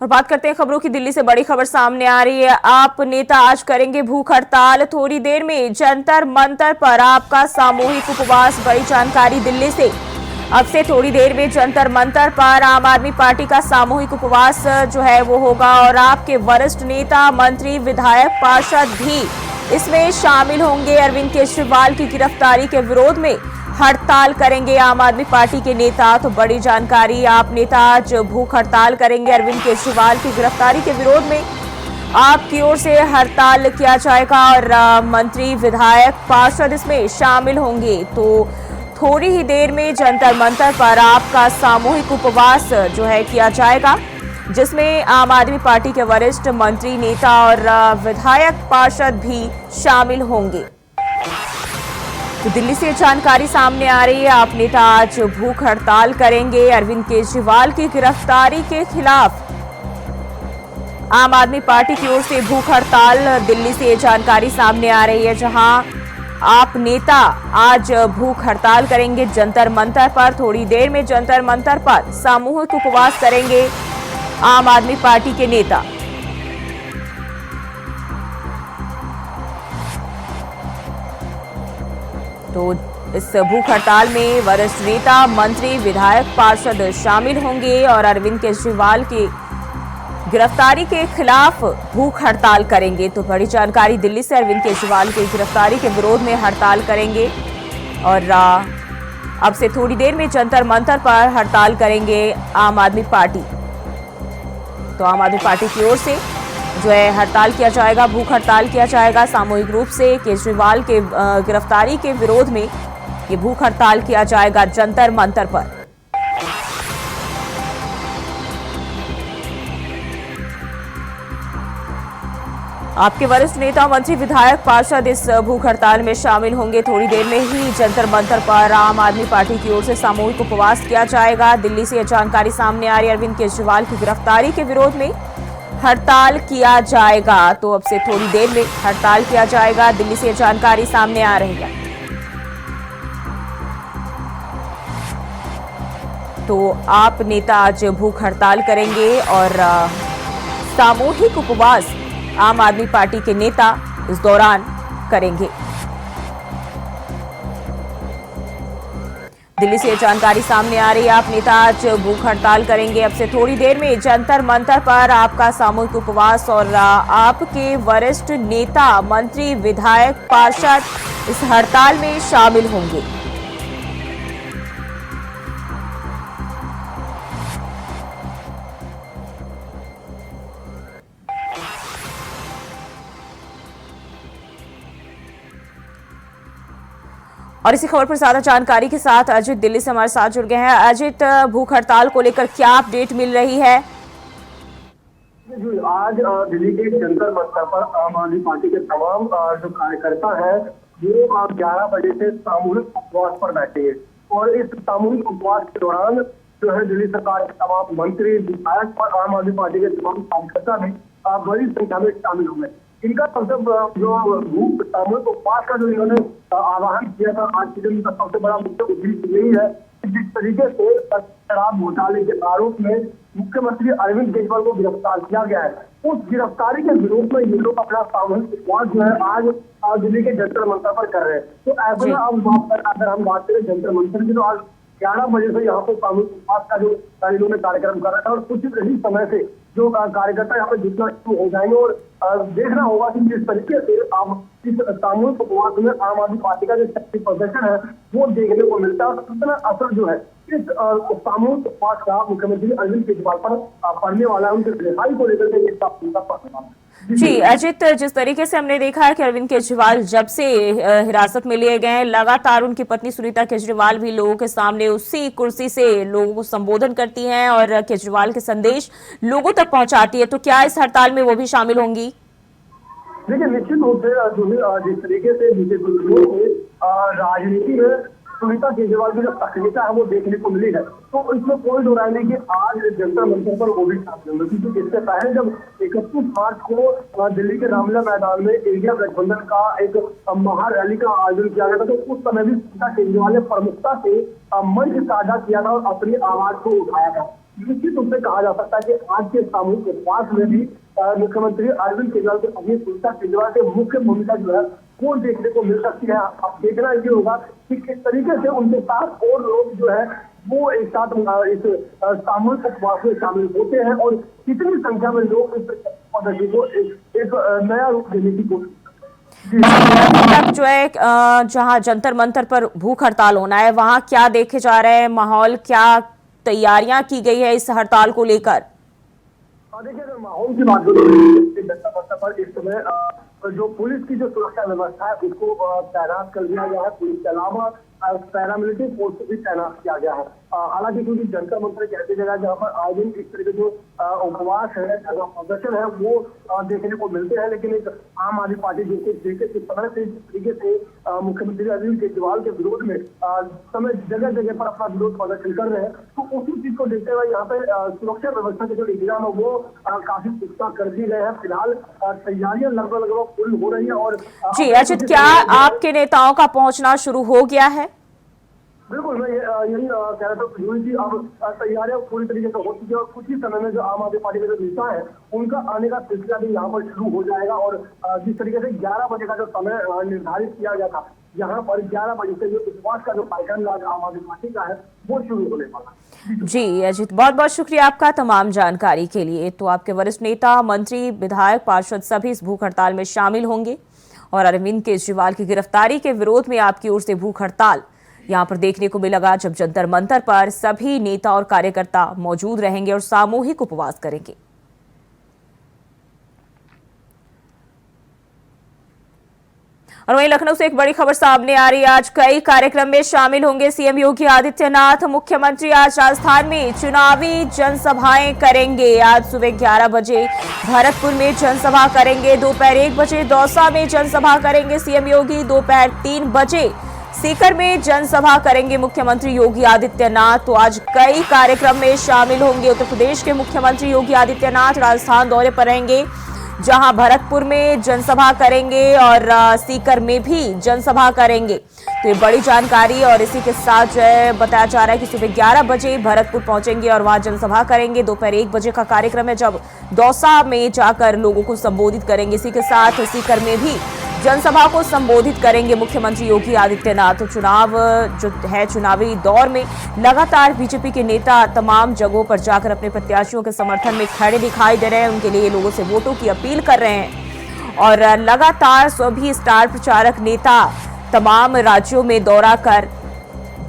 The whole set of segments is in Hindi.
और बात करते हैं खबरों की। दिल्ली से बड़ी खबर सामने आ रही है। आप नेता आज करेंगे भूख हड़ताल, थोड़ी देर में जंतर मंतर पर आपका सामूहिक उपवास। बड़ी जानकारी दिल्ली से। अब से थोड़ी देर में जंतर मंतर पर आम आदमी पार्टी का सामूहिक उपवास जो है वो होगा और आपके वरिष्ठ नेता, मंत्री, विधायक, पार्षद भी इसमें शामिल होंगे। अरविंद केजरीवाल की गिरफ्तारी के विरोध में हड़ताल करेंगे आम आदमी पार्टी के नेता। तो बड़ी जानकारी, आप नेता आज भूख हड़ताल करेंगे। अरविंद केजरीवाल की गिरफ्तारी के विरोध में आपकी ओर से हड़ताल किया जाएगा और मंत्री, विधायक, पार्षद इसमें शामिल होंगे। तो थोड़ी ही देर में जंतर मंतर पर आपका सामूहिक उपवास जो है किया जाएगा, जिसमें आम आदमी पार्टी के वरिष्ठ मंत्री, नेता और विधायक, पार्षद भी शामिल होंगे। तो दिल्ली से जानकारी सामने आ रही है। आप नेता आज भूख हड़ताल करेंगे अरविंद केजरीवाल की गिरफ्तारी के खिलाफ। आम आदमी पार्टी की ओर से भूख हड़ताल, दिल्ली से जानकारी सामने आ रही है, जहां आप नेता आज भूख हड़ताल करेंगे जंतर मंतर पर। थोड़ी देर में जंतर मंतर पर सामूहिक उपवास करेंगे आम आदमी पार्टी के नेता। तो इस भूख हड़ताल में वरिष्ठ नेता, मंत्री, विधायक, पार्षद शामिल होंगे और अरविंद केजरीवाल की गिरफ्तारी के खिलाफ भूख हड़ताल करेंगे। तो बड़ी जानकारी दिल्ली से, अरविंद केजरीवाल की गिरफ्तारी के विरोध में हड़ताल करेंगे और अब से थोड़ी देर में जंतर मंतर पर हड़ताल करेंगे आम आदमी पार्टी। तो आम आदमी पार्टी की ओर से जो है हड़ताल किया जाएगा, भूख हड़ताल किया जाएगा सामूहिक रूप से। केजरीवाल के गिरफ्तारी के विरोध में ये भूख हड़ताल किया जाएगा जंतर मंतर पर। आपके वरिष्ठ नेता, मंत्री, विधायक, पार्षद इस भूख हड़ताल में शामिल होंगे। थोड़ी देर में ही जंतर मंतर पर आम आदमी पार्टी की ओर से सामूहिक उपवास किया जाएगा। दिल्ली से यह जानकारी सामने आ रही है। अरविंद केजरीवाल की गिरफ्तारी के विरोध में हड़ताल किया जाएगा। तो अब से थोड़ी देर में हड़ताल किया जाएगा। दिल्ली से यह जानकारी सामने आ रही है। तो आप नेता आज भूख हड़ताल करेंगे और सामूहिक उपवास आम आदमी पार्टी के नेता इस दौरान करेंगे। दिल्ली से जानकारी सामने आ रही है। आप नेता आज भूख हड़ताल करेंगे। अब से थोड़ी देर में जंतर मंतर पर आपका सामूहिक उपवास और आपके वरिष्ठ नेता, मंत्री, विधायक, पार्षद इस हड़ताल में शामिल होंगे। और इसी खबर पर ज्यादा जानकारी के साथ अजित दिल्ली से हमारे साथ जुड़ गए हैं। अजित, भूख हड़ताल को लेकर क्या अपडेट मिल रही है? आज दिल्ली के जंतर मंतर पर आम आदमी पार्टी के तमाम जो कार्यकर्ता हैं वो 11 बजे से सामूहिक उपवास पर बैठेंगे और इस सामूहिक उपवास के दौरान जो है दिल्ली सरकार के तमाम मंत्री, विधायक और आम आदमी पार्टी के तमाम कार्यकर्ता भी बड़ी संख्या में शामिल होंगे। इनका सबसे जो भूख सामूहिक उपवास का जो इन्होंने आह्वान किया था आज के दिन का सबसे बड़ा मुद्दा उद्देश्य यही है कि जिस तरीके से शराब घोटाले के आरोप में मुख्यमंत्री अरविंद केजरीवाल को गिरफ्तार किया गया है, उस गिरफ्तारी के विरोध में ये लोग अपना सामूहिक उपवास जो है आज दिल्ली के जंतर मंतर पर कर रहे हैं। तो ऐसे में अब अगर हम बात करें जंतर मंतर की, तो आज 11 बजे से यहाँ पे सामूहिक उपवास का जो इन्होंने कार्यक्रम कर रखा है और कुछ ही समय से जो कार्यकर्ता यहाँ पे जितना शुरू हो जाएंगे और देखना होगा कि किस तरीके से आप इस सामूहिक उपवास में आम आदमी पार्टी का जो शक्ति प्रदर्शन है वो देखने को मिलता है और कितना असर जो है इस सामूहिक उपवास का मुख्यमंत्री अरविंद केजरीवाल पर पड़ने वाला है, उनके रिहाई को लेकर जी अजित, जिस तरीके से हमने देखा है कि अरविंद केजरीवाल जब से हिरासत में लिए गए हैं, लगातार उनकी पत्नी सुनीता केजरीवाल भी लोगों के सामने उसी कुर्सी से लोगों को संबोधन करती हैं और केजरीवाल के संदेश लोगों तक पहुंचाती है। तो क्या इस हड़ताल में वो भी शामिल होंगी? देखिए, निश्चित रूप से जिस तरीके से बीते कुछ दिनों में राजनीति में सुनीता केजरीवाल की जो सक्रियता है वो देखने को मिली है, तो इसमें कोई दो राय नहीं कि आज जंतर मंतर पर वो भी शामिल होंगे। क्योंकि इससे पहले जब 31 मार्च को दिल्ली के रामलीला मैदान में इंडिया गठबंधन का एक महारैली का आयोजन किया गया था, तो उस समय भी सुनीता केजरीवाल ने प्रमुखता से मंच साझा किया था और अपनी आवाज को उठाया था। निश्चित रूप से कहा जा सकता है कि आज के सामूहिक उपवास में भी मुख्यमंत्री अरविंद केजरीवाल के अभी सुनीता केजरीवाल की मुख्य भूमिका जो है वो देखने को मिल सकती है। अब देखना ये होगा कि किस तरीके से उनके साथ और लोग जो है वो एक साथ इस सामूहिक उपवास में शामिल होते हैं और कितनी संख्या में लोग इस पद्धति को एक नया रूप देने की कोशिश तक जो है जहां जंतर मंतर पर भूख हड़ताल होना है वहां क्या देखे जा रहे हैं माहौल, क्या तैयारियां की गई है इस हड़ताल को लेकर? देखिए अगर माहौल की बात करें जंतर मंतर पर इस समय जो पुलिस की जो सुरक्षा व्यवस्था है उसको तैनात कर दिया गया है। पुलिस के अलावा पैरामिलिट्री फोर्स को भी तैनात किया गया है। हालांकि क्योंकि जंतर मंतर एक ऐसी जगह जहाँ पर आज दिन इस तरह के जो उपवास है, प्रदर्शन है वो देखने को मिलते हैं, लेकिन एक आम आदमी पार्टी जिस समय से जिस तरीके से मुख्यमंत्री अरविंद केजरीवाल के विरोध में समय जगह जगह पर अपना विरोध प्रदर्शन कर रहे हैं, तो उसी चीज को देखते हुए यहाँ पे सुरक्षा व्यवस्था के जो इंतजाम है वो काफी पुख्ता कर दिए गए हैं। फिलहाल तैयारियां लगभग पूरी हो रही है। और जी अजित, क्या आपके नेताओं का पहुंचना शुरू हो गया है? बिल्कुल, मैं यही कह रहा था जी, अब तैयारियां पूरी तरीके से हो चुकी है और कुछ ही समय में जो आम आदमी पार्टी के जो नेता है उनका आने का सिलसिला भी यहाँ पर शुरू हो जाएगा। और जिस तरीके से 11 बजे का जो समय निर्धारित किया गया था, यहाँ पर 11 बजे से जो उपवास का जो कार्यक्रम आम आदमी पार्टी का है वो शुरू होने वाला। जी अजित, बहुत बहुत शुक्रिया आपका तमाम जानकारी के लिए। तो आपके वरिष्ठ नेता, मंत्री, विधायक, पार्षद सभी इस भूख हड़ताल में शामिल होंगे और अरविंद केजरीवाल की गिरफ्तारी के विरोध में आपकी ओर से भूख हड़ताल यहां पर देखने को मिलेगा, जब जंतर मंतर पर सभी नेता और कार्यकर्ता मौजूद रहेंगे और सामूहिक उपवास करेंगे। और वहीं लखनऊ से एक बड़ी खबर सामने आ रही है। आज कई कार्यक्रम में शामिल होंगे सीएम योगी आदित्यनाथ। मुख्यमंत्री आज राजस्थान में चुनावी जनसभाएं करेंगे। आज सुबह 11 बजे भरतपुर में जनसभा करेंगे, दोपहर 1 बजे दौसा में जनसभा करेंगे सीएम योगी, दोपहर 3 बजे सीकर में जनसभा करेंगे मुख्यमंत्री योगी आदित्यनाथ। तो आज कई कार्यक्रम में शामिल होंगे। उत्तर प्रदेश के मुख्यमंत्री योगी आदित्यनाथ राजस्थान दौरे पर रहेंगे, जहां भरतपुर में जनसभा करेंगे और सीकर में भी जनसभा करेंगे। तो ये बड़ी जानकारी, और इसी के साथ जो है बताया जा रहा है कि सुबह 11 बजे भरतपुर पहुंचेंगे और वहां जनसभा करेंगे। दोपहर 1 बजे का कार्यक्रम है, जब दौसा में जाकर लोगों को संबोधित करेंगे। इसी के साथ सीकर में भी जनसभा को संबोधित करेंगे मुख्यमंत्री योगी आदित्यनाथ। तो चुनाव जो है, चुनावी दौर में लगातार बीजेपी के नेता तमाम जगहों पर जाकर अपने प्रत्याशियों के समर्थन में खड़े दिखाई दे रहे हैं, उनके लिए लोगों से वोटों की अपील कर रहे हैं। और लगातार सभी स्टार प्रचारक नेता तमाम राज्यों में दौरा कर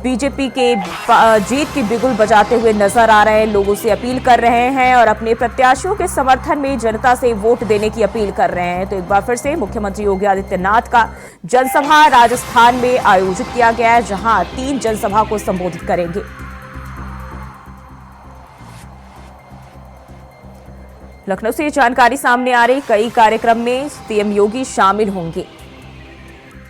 बीजेपी के जीत की बिगुल बजाते हुए नजर आ रहे हैं, लोगों से अपील कर रहे हैं और अपने प्रत्याशियों के समर्थन में जनता से वोट देने की अपील कर रहे हैं। तो एक बार फिर से मुख्यमंत्री योगी आदित्यनाथ का जनसभा राजस्थान में आयोजित किया गया है, जहां 3 जनसभा को संबोधित करेंगे। लखनऊ से ये जानकारी सामने आ रही, कई कार्यक्रम में सीएम योगी शामिल होंगे।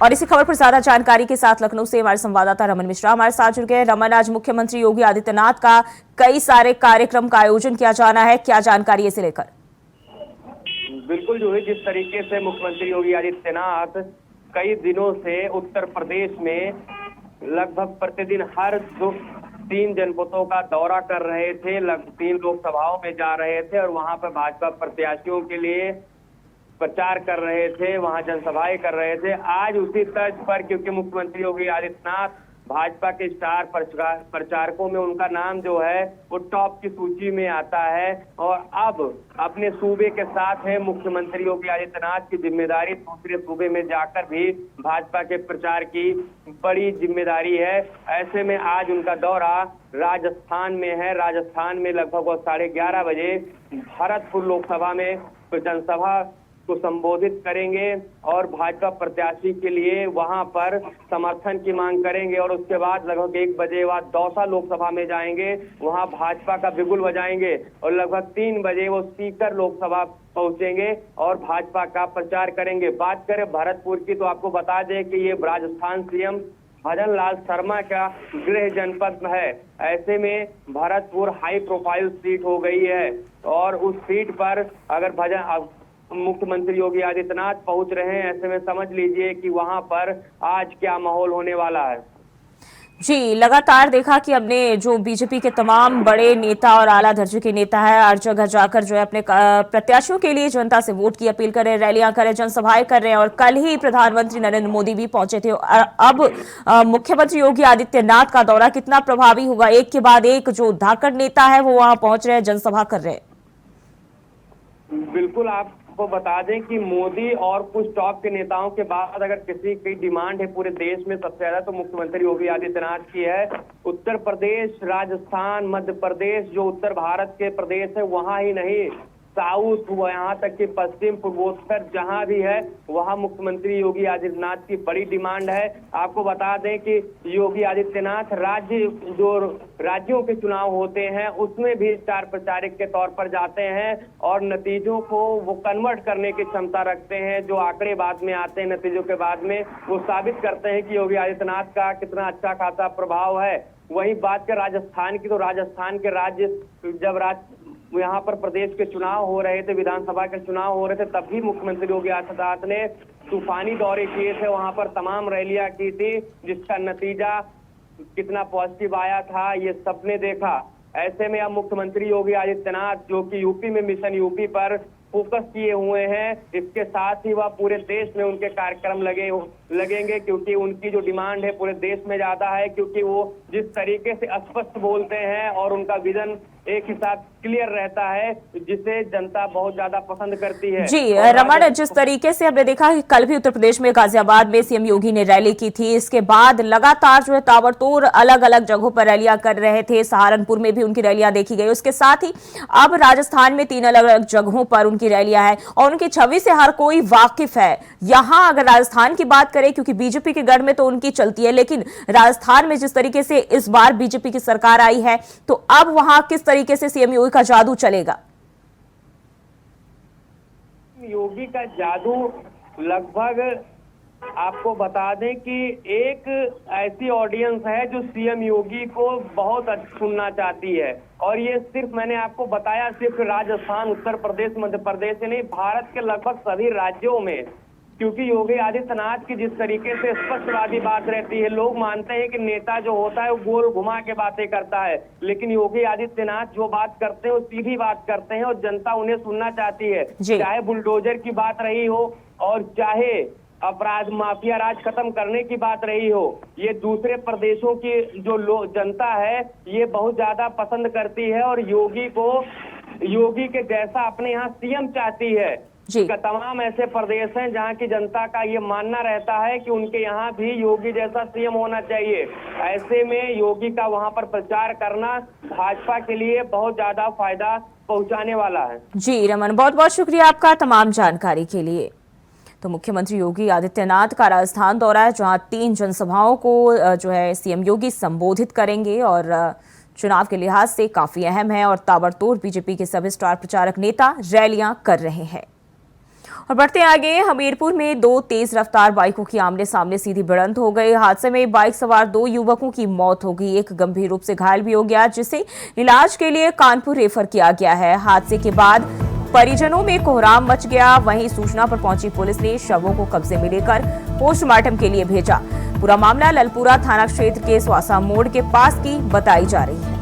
और इसी खबर पर ज्यादा जानकारी के साथ लखनऊ से हमारे संवाददाता रमन मिश्रा हमारे साथ जुड़ गए। रमन, आज मुख्यमंत्री योगी आदित्यनाथ का कई सारे कार्यक्रम का आयोजन किया जाना है, क्या जानकारी है इसे लेकर? बिल्कुल जो है, जिस तरीके से मुख्यमंत्री योगी आदित्यनाथ कई दिनों से उत्तर प्रदेश में लगभग प्रतिदिन हर 3 जनपदों का दौरा कर रहे थे, लगभग 3 लोकसभाओं में जा रहे थे और वहां पर भाजपा प्रत्याशियों के लिए प्रचार कर रहे थे, वहां जनसभाएं कर रहे थे। आज उसी तर्ज पर, क्योंकि मुख्यमंत्री योगी आदित्यनाथ भाजपा के स्टार प्रचारकों में उनका नाम जो है वो टॉप की सूची में आता है और अब अपने सूबे के साथ है मुख्यमंत्री योगी आदित्यनाथ की जिम्मेदारी दूसरे सूबे में जाकर भी भाजपा के प्रचार की बड़ी जिम्मेदारी है। ऐसे में आज उनका दौरा राजस्थान में है। राजस्थान में लगभग 11:30 बजे भरतपुर लोकसभा में जनसभा को संबोधित करेंगे और भाजपा प्रत्याशी के लिए वहां पर समर्थन की मांग करेंगे और उसके बाद लगभग 1 बजे बाद दौसा लोकसभा में जाएंगे, वहां भाजपा का बिगुल बजाएंगे और लगभग 3 बजे वो सीकर लोकसभा पहुंचेंगे और भाजपा का प्रचार करेंगे। बात करें भरतपुर की, तो आपको बता दें कि ये राजस्थान सीएम भजन लाल शर्मा का गृह जनपद है। ऐसे में भरतपुर हाई प्रोफाइल सीट हो गई है और उस सीट पर अगर मुख्यमंत्री योगी आदित्यनाथ पहुंच रहे हैं, ऐसे में समझ लीजिए कि वहां पर आज क्या माहौल होने वाला है। जी, लगातार देखा कि हमने जो बीजेपी के तमाम बड़े नेता और आला दर्जे के नेता है हर जगह जाकर जो है अपने प्रत्याशियों के लिए जनता से वोट की अपील कर रहे हैं, रैलियां कर रहे हैं, जनसभाएं कर रहे हैं और कल ही प्रधानमंत्री नरेंद्र मोदी भी पहुंचे थे। अब मुख्यमंत्री योगी आदित्यनाथ का दौरा कितना प्रभावी होगा? एक के बाद एक जो धाकड़ नेता है वो वहां पहुंच रहे हैं, जनसभा कर रहे हैं। बिल्कुल, आपको बता दें कि मोदी और कुछ टॉप के नेताओं के बाद अगर किसी की डिमांड है पूरे देश में सबसे ज्यादा तो मुख्यमंत्री योगी आदित्यनाथ की है। उत्तर प्रदेश, राजस्थान, मध्य प्रदेश, जो उत्तर भारत के प्रदेश है वहां ही नहीं, साउथ हुआ यहाँ तक कि पश्चिम पूर्वोत्तर जहां भी है वहां मुख्यमंत्री योगी आदित्यनाथ की बड़ी डिमांड है। आपको बता दें कि योगी आदित्यनाथ राज्यों के चुनाव होते हैं उसमें भी स्टार प्रचारक के तौर पर जाते हैं और नतीजों को वो कन्वर्ट करने की क्षमता रखते हैं। जो आंकड़े बाद में आते हैं नतीजों के बाद में वो साबित करते हैं कि योगी आदित्यनाथ का कितना अच्छा खासा प्रभाव है। वहीं बात कर राजस्थान की, तो राजस्थान के यहाँ पर प्रदेश के चुनाव हो रहे थे, विधानसभा के चुनाव हो रहे थे, तब भी मुख्यमंत्री योगी आदित्यनाथ ने तूफानी दौरे किए थे, वहां पर तमाम रैलियां की थी, जिसका नतीजा कितना पॉजिटिव आया था ये सबने देखा। ऐसे में अब मुख्यमंत्री योगी आदित्यनाथ जो कि यूपी में मिशन यूपी पर फोकस किए हुए हैं, इसके साथ ही वह पूरे देश में उनके कार्यक्रम लगेंगे क्योंकि उनकी जो डिमांड है पूरे देश में ज्यादा है, क्योंकि वो जिस तरीके से स्पष्ट बोलते हैं और उनका विजन एक ही साथ क्लियर रहता है जिसे जनता बहुत ज्यादा पसंद करती है। जी रमन, जिस तरीके से हमने देखा कि कल भी उत्तर प्रदेश में गाजियाबाद में सीएम योगी ने रैली की थी, इसके बाद लगातार जो है ताबड़तोड़ अलग अलग जगहों पर रैलियां कर रहे थे, सहारनपुर में भी उनकी रैलियां देखी गई, उसके साथ ही अब राजस्थान में 3 अलग अलग जगहों पर उनकी रैलियां हैं और उनकी छवि से हर कोई वाकिफ है। यहां अगर राजस्थान की बात करें, क्योंकि बीजेपी के गढ़ में तो उनकी चलती है, लेकिन राजस्थान में जिस तरीके से इस बार बीजेपी की सरकार आई है तो अब वहां किस तरीके से सीएम योगी का जादू चलेगा? योगी का जादू लगभग आपको बता दें कि एक ऐसी ऑडियंस है जो सीएम योगी को बहुत सुनना चाहती है और ये सिर्फ मैंने आपको बताया सिर्फ राजस्थान, उत्तर प्रदेश, मध्य प्रदेश से नहीं, भारत के लगभग सभी राज्यों में, क्योंकि योगी आदित्यनाथ की जिस तरीके से स्पष्टवादी बात रहती है, लोग मानते हैं कि नेता जो होता है वो गोल घुमा के बातें करता है, लेकिन योगी आदित्यनाथ जो बात करते हैं वो सीधी बात करते हैं और जनता उन्हें सुनना चाहती है। चाहे बुलडोजर की बात रही हो और चाहे अपराध माफिया राज खत्म करने की बात रही हो, ये दूसरे प्रदेशों की जो जनता है ये बहुत ज्यादा पसंद करती है और योगी के जैसा अपने यहाँ सीएम चाहती है। का तमाम ऐसे प्रदेश हैं जहां की जनता का ये मानना रहता है कि उनके यहाँ भी योगी जैसा सीएम होना चाहिए। ऐसे में योगी का वहां पर प्रचार करना भाजपा के लिए बहुत ज्यादा फायदा पहुंचाने वाला है। जी रमन, बहुत बहुत शुक्रिया आपका तमाम जानकारी के लिए। तो मुख्यमंत्री योगी आदित्यनाथ का राजस्थान दौरा है, जहां 3 जनसभाओं को जो है सीएम योगी संबोधित करेंगे और चुनाव के लिहाज से काफी अहम है और ताबड़तोड़ बीजेपी के सभी स्टार प्रचारक नेता रैलियां कर रहे हैं। और बढ़ते आगे, हमीरपुर में 2 तेज रफ्तार बाइकों की आमने सामने सीधी भिड़ंत हो गई। हादसे में बाइक सवार 2 युवकों की मौत हो गई, एक गंभीर रूप से घायल भी हो गया, जिसे इलाज के लिए कानपुर रेफर किया गया है। हादसे के बाद परिजनों में कोहराम मच गया। वहीं सूचना पर पहुंची पुलिस ने शवों को कब्जे में लेकर पोस्टमार्टम के लिए भेजा। पूरा मामला ललपुरा थाना क्षेत्र के स्वासा मोड़ के पास की बताई जा रही है।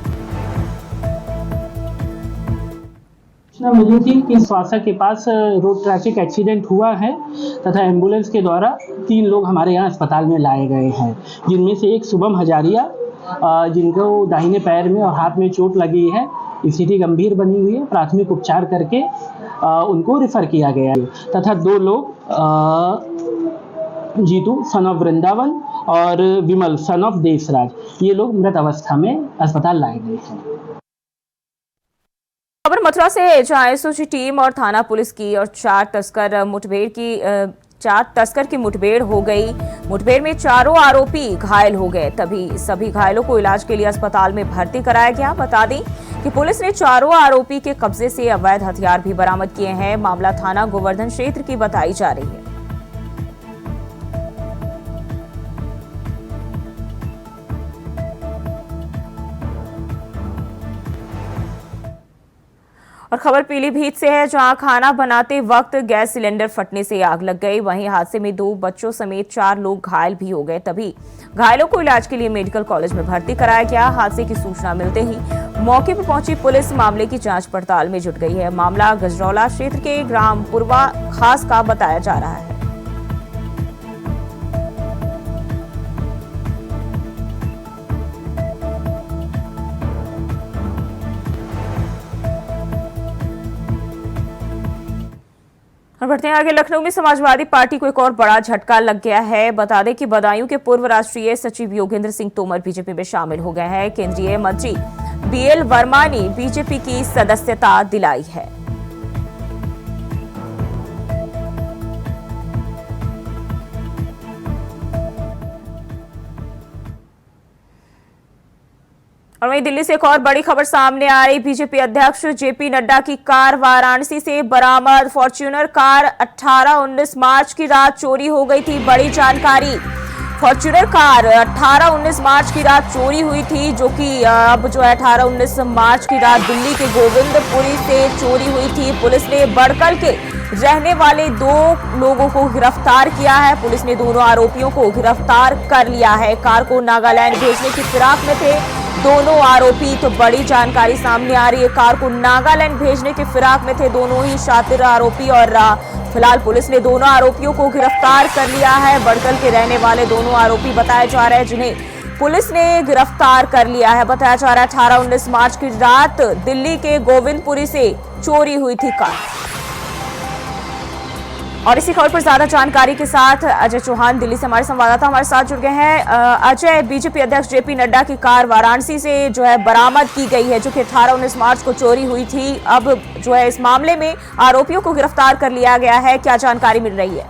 सूचना मिली थी कि स्वासा के पास रोड ट्रैफिक एक्सीडेंट हुआ है तथा एम्बुलेंस के द्वारा 3 लोग हमारे यहाँ अस्पताल में लाए गए हैं, जिनमें से एक शुभम हजारिया जिनको दाहिने पैर में और हाथ में चोट लगी है, स्थिति गंभीर बनी हुई है, प्राथमिक उपचार करके उनको रेफर किया गया है तथा 2 लोग जीतू सन ऑफ वृंदावन और विमल सन ऑफ देशराज, ये लोग मृत अवस्था में अस्पताल लाए गए हैं। खबर मथुरा से है, जहां एसओजी टीम और थाना पुलिस की और 4 तस्कर की मुठभेड़ हो गई। मुठभेड़ में 4 आरोपी घायल हो गए, तभी सभी घायलों को इलाज के लिए अस्पताल में भर्ती कराया गया। बता दें कि पुलिस ने 4 आरोपी के कब्जे से अवैध हथियार भी बरामद किए हैं। मामला थाना गोवर्धन क्षेत्र की बताई जा रही है। और खबर पीलीभीत से है, जहां खाना बनाते वक्त गैस सिलेंडर फटने से आग लग गई। वहीं हादसे में 2 बच्चों समेत 4 लोग घायल भी हो गए। तभी घायलों को इलाज के लिए मेडिकल कॉलेज में भर्ती कराया गया। हादसे की सूचना मिलते ही मौके पर पहुंची पुलिस मामले की जांच पड़ताल में जुट गई है। मामला गजरौला क्षेत्र के ग्राम पुरवा खास का बताया जा रहा है। और बढ़ते हैं आगे। लखनऊ में समाजवादी पार्टी को एक और बड़ा झटका लग गया है। बता दें कि बदायूं के पूर्व राष्ट्रीय सचिव योगेंद्र सिंह तोमर बीजेपी में शामिल हो गए हैं। केंद्रीय मंत्री बीएल वर्मा ने बीजेपी की सदस्यता दिलाई है। और वहीं दिल्ली से एक और बड़ी खबर सामने आ रही। बीजेपी अध्यक्ष जेपी नड्डा की कार वाराणसी से बरामद। फॉर्च्यूनर कार 18-19 मार्च की रात चोरी हो गई थी। बड़ी जानकारी, फॉर्च्यूनर कार 18-19 मार्च की रात चोरी हुई थी, जो कि अब जो है 18-19 मार्च की रात दिल्ली के गोविंदपुरी से चोरी हुई थी। पुलिस ने बड़कल के रहने वाले 2 लोगों को गिरफ्तार किया है। पुलिस ने दोनों आरोपियों को गिरफ्तार कर लिया है। कार को नागालैंड भेजने की फिराक में थे दोनों आरोपी। तो बड़ी जानकारी सामने आ रही है। कार को नागालैंड भेजने के फिराक में थे दोनों ही शातिर आरोपी और फिलहाल पुलिस ने दोनों आरोपियों को गिरफ्तार कर लिया है। बड़कल के रहने वाले दोनों आरोपी बताए जा रहे हैं, जिन्हें पुलिस ने गिरफ्तार कर लिया है। बताया जा रहा है 18-19 मार्च की रात दिल्ली के गोविंदपुरी से चोरी हुई थी कार। और इसी खबर पर ज्यादा जानकारी के साथ अजय चौहान दिल्ली से हमारे संवाददाता हमारे साथ जुड़ गए हैं। अजय, बीजेपी अध्यक्ष जेपी नड्डा की कार वाराणसी से जो है बरामद की गई है, जो कि 18-19 मार्च को चोरी हुई थी। अब जो है इस मामले में आरोपियों को गिरफ्तार कर लिया गया है। क्या जानकारी मिल रही है?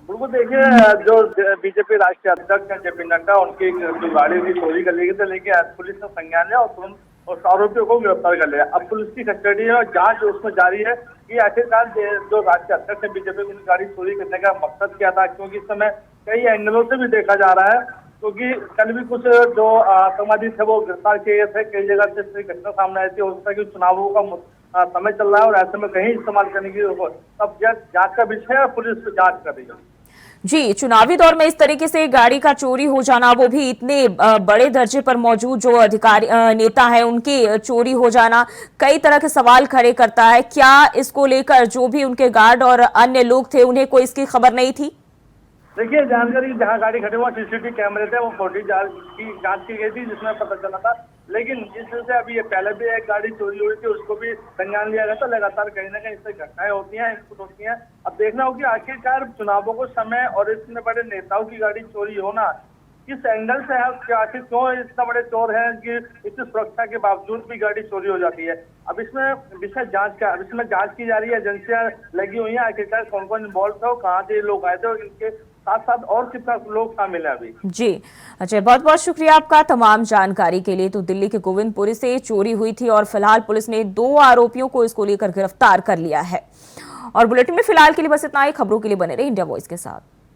बिल्कुल, देखिए, जो बीजेपी राष्ट्रीय अध्यक्ष हैं जेपी नड्डा, उनकी जो गाड़ी थी चोरी कर ली गई थी, लेकिन पुलिस ने संज्ञान लिया और तुरंत उस आरोपियों को गिरफ्तार कर लिया। अब पुलिस की कस्टडी है और जांच उसमें जारी है कि आखिरकार जो राष्ट्रीय अध्यक्ष है बीजेपी की गाड़ी चोरी करने का मकसद क्या था, क्योंकि इस समय कई एंगलों से भी देखा जा रहा है। क्योंकि कल भी कुछ जो आतंकवादी थे वो गिरफ्तार किए गए थे, कई जगह से इस घटना सामने आई थी। हो सकता है कि चुनावों का समय चल रहा है और ऐसे में कहीं इस्तेमाल करने की अब जांच का विषय है, पुलिस जांच कर रही है। जी, चुनावी दौर में इस तरीके से गाड़ी का चोरी हो जाना, वो भी इतने बड़े दर्जे पर मौजूद जो अधिकारी नेता है उनकी चोरी हो जाना, कई तरह के सवाल खड़े करता है। क्या इसको लेकर जो भी उनके गार्ड और अन्य लोग थे उन्हें कोई इसकी खबर नहीं थी? देखिए, जानकारी जहाँ गाड़ी खड़ी हुआ सीसीटीवी कैमरे थे वो फौजी जांच की गई थी, जिसमें पता चला था। लेकिन जिस तरह से अभी ये पहले भी एक गाड़ी चोरी हुई थी, उसको भी संज्ञान लिया गया था। लगातार कहीं ना कहीं इससे घटनाएं होती हैं, इनपुट होती हैं। अब देखना होगी आखिरकार चुनावों को समय और इतने बड़े नेताओं की गाड़ी चोरी होना किस एंगल से है, आखिर क्यों इतना बड़े चोर हैं कि इतनी सुरक्षा के बावजूद भी गाड़ी चोरी हो जाती है। अब इसमें विषय इसमें जांच की जा रही है, एजेंसियां लगी हुई हैं। आखिरकार कौन कौन इन्वॉल्व था, कहाँ से लोग आए थे और इनके साथ साथ और कितना लोग शामिल है अभी। जी अजय, बहुत बहुत शुक्रिया आपका तमाम जानकारी के लिए। तो दिल्ली के गोविंदपुरी से चोरी हुई थी और फिलहाल पुलिस ने 2 आरोपियों को इसको लेकर गिरफ्तार कर लिया है। और बुलेटिन में फिलहाल के लिए बस इतना ही। खबरों के लिए बने रहे इंडिया वॉइस के साथ।